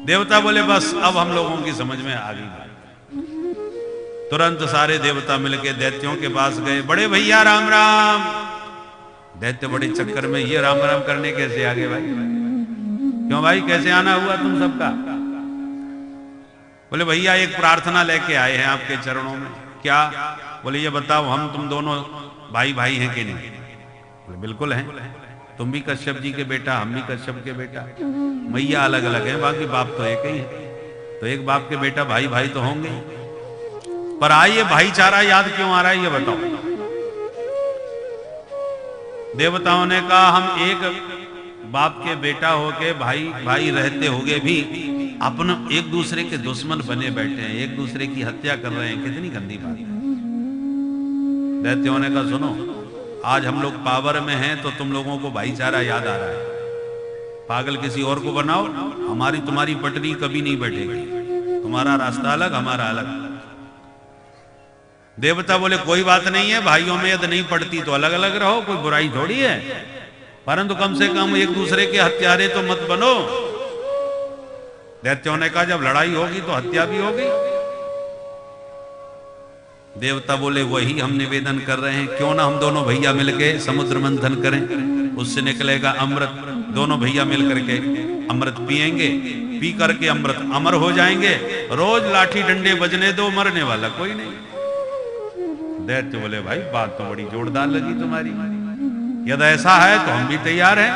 देवता बोले बस अब हम लोगों की समझ में आ गई बात। तुरंत सारे देवता मिलके दैत्यों के पास गए, बड़े भैया राम राम। दैत्य बड़े चक्कर में, ये राम राम करने कैसे आगे भाई? क्यों भाई, कैसे आना हुआ तुम सबका? बोले भैया एक प्रार्थना लेके आए हैं आपके चरणों में। क्या? बोले ये बताओ हम तुम दोनों भाई भाई हैं कि नहीं? बोले बिल्कुल हैं, तुम भी कश्यप जी के बेटा, हम भी कश्यप के बेटा। मैया अलग अलग है, बाकी बाप तो एक ही है, तो एक बाप के बेटा भाई भाई तो होंगे। पर आइए भाईचारा याद क्यों आ रहा है ये बताओ। देवताओं ने कहा हम एक बाप के बेटा होके भाई भाई रहते होगे भी अपन एक दूसरे के दुश्मन बने बैठे हैं, एक दूसरे की हत्या कर रहे हैं, कितनी गंदी बात है। दैत्यों ने कहा सुनो, आज हम लोग पावर में हैं तो तुम लोगों को भाईचारा याद आ रहा है, पागल किसी और को बनाओ, हमारी तुम्हारी पटरी कभी नहीं बैठेगी, तुम्हारा रास्ता अलग हमारा अलग। देवता बोले कोई बात नहीं है, भाइयों में यदि नहीं पड़ती तो अलग अलग रहो, कोई बुराई थोड़ी है, परंतु कम से कम एक दूसरे के हत्यारे तो मत बनो। दैत्यों ने कहा जब लड़ाई होगी तो हत्या भी होगी। देवता बोले वही हम निवेदन कर रहे हैं, क्यों ना हम दोनों भैया मिलके समुद्र मंथन करें, उससे निकलेगा अमृत। दोनों भैया मिल करके अमृत पिएंगे, पी करके अमृत अमर हो जाएंगे, रोज लाठी डंडे बजने दो, मरने वाला कोई नहीं। दैत्य बोले भाई बात तो बड़ी जोरदार लगी तुम्हारी, यदि ऐसा है तो हम भी तैयार हैं।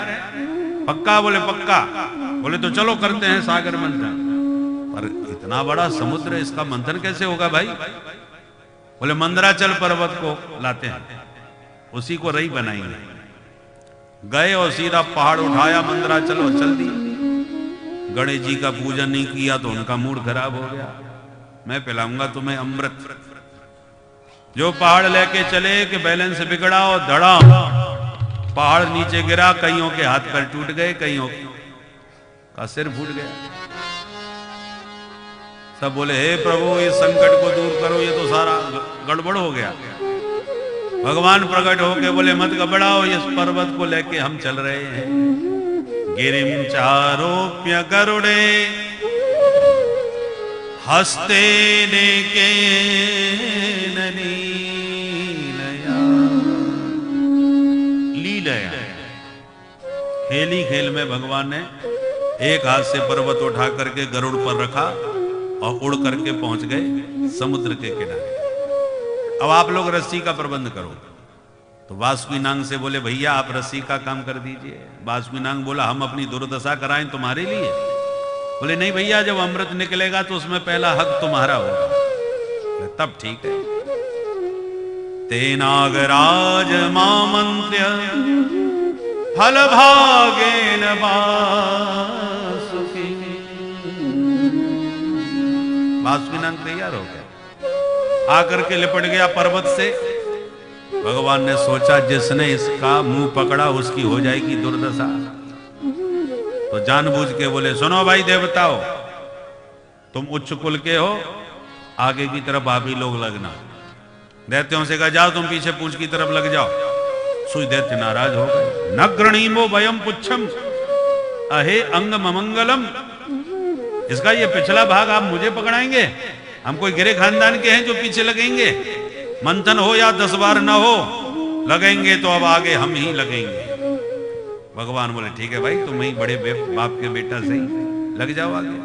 पक्का? बोले पक्का। बोले तो चलो करते हैं सागर मंथन। पर इतना बड़ा समुद्र, इसका मंथन कैसे होगा भाई? बोले मंदराचल पर्वत को लाते हैं, उसी को रही बनाएंगे। गए और सीधा पहाड़ उठाया मंदराचल और चल दिए। गणेश जी का पूजन नहीं किया तो उनका मूड खराब हो गया, मैं पिलाऊंगा तुम्हें अमृत। जो पहाड़ लेके चले कि बैलेंस बिगड़ा और धड़ा पहाड़ नीचे गिरा, कईयों के हाथ पैर टूट गए, कईयों का सिर फूट गया। सब बोले हे प्रभु इस संकट को दूर करो, ये तो सारा गड़बड़ हो गया। भगवान प्रकट होके बोले मत घबराओ, इस पर्वत को लेके हम चल रहे हैं। गिरिम चारोप्य गरुड़े हस्ते नेके लीलया। खेली खेल में भगवान ने एक हाथ से पर्वत उठा करके गरुड़ पर रखा और उड़ करके पहुंच गए समुद्र के किनारे। अब आप लोग रस्सी का प्रबंध करो। तो वासुकीनाग से बोले भैया आप रस्सी का काम कर दीजिए। वासुकीनाग बोला हम अपनी दुर्दशा कराएं तुम्हारे लिए? बोले नहीं भैया, जब अमृत निकलेगा तो उसमें पहला हक तुम्हारा होगा। तब ठीक है। तेनागराज मामंत्य फल भागेन वासुकी। वासुकीनाग तैयार हो गया, आकर के लिपट गया पर्वत से। भगवान ने सोचा जिसने इसका मुंह पकड़ा उसकी हो जाएगी दुर्दशा, तो जानबूझ के बोले सुनो भाई देवताओं, तुम उच्च कुल के हो, आगे की तरफ आप ही लोग लगना। दैत्यों से कहा जाओ तुम पीछे पूंछ की तरफ लग जाओ। सुई दैत्य नाराज हो गए। न गृणीमो वयम पुच्छम अहे अंग ममंगलम। इसका ये पिछला भाग आप मुझे पकड़ाएंगे? हम कोई गिरे खानदान के हैं जो पीछे लगेंगे? मंथन हो या 10 बार न हो, लगेंगे तो अब आगे हम ही लगेंगे। भगवान बोले ठीक है भाई, तुम ही बड़े बाप के बेटा सही, लग जाओ आगे।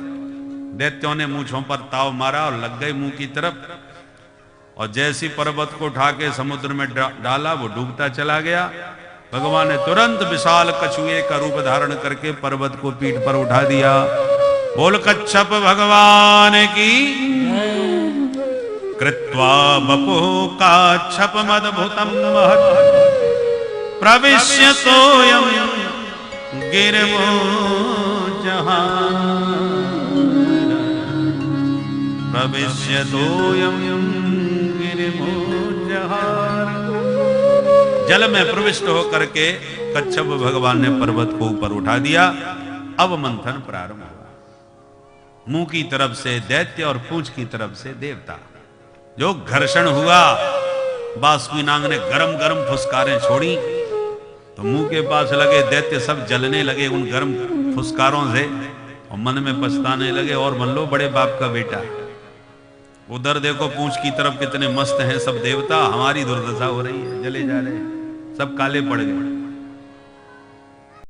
दैत्यों ने मूंछों पर ताव मारा और लग गए मुंह की तरफ, और जैसी पर्वत को उठा के समुद्र में डाला वो डूबता चला गया। भगवान ने तुरंत विशाल कछुए का रूप धारण करके पर्वत को पीठ पर उठा दिया। बोल कच्छप भगवान की। कृत्वा बपुः काच्छप मदभुतं महत् प्रविश्य सोऽयं गिरिवो जहान। प्रविश्य सोऽयं गिरिवो जहान। जल में प्रविष्ट होकर के कच्छप भगवान ने पर्वत को ऊपर उठा दिया। अब मंथन प्रारंभ हुआ। मुंह की तरफ से दैत्य और पूंछ की तरफ से देवता। जो घर्षण हुआ, वासुकीनाग ने गरम गरम फुसकारें छोड़ी तो मुंह के पास लगे दैत्य सब जलने लगे उन गरम फुसकारों से। और मन में पछताने लगे और मान लो बड़े बाप का बेटा। उधर देखो पूंछ की तरफ कितने मस्त हैं सब देवता, हमारी दुर्दशा हो रही है, जले जा रहे हैं, सब काले पड़ गए।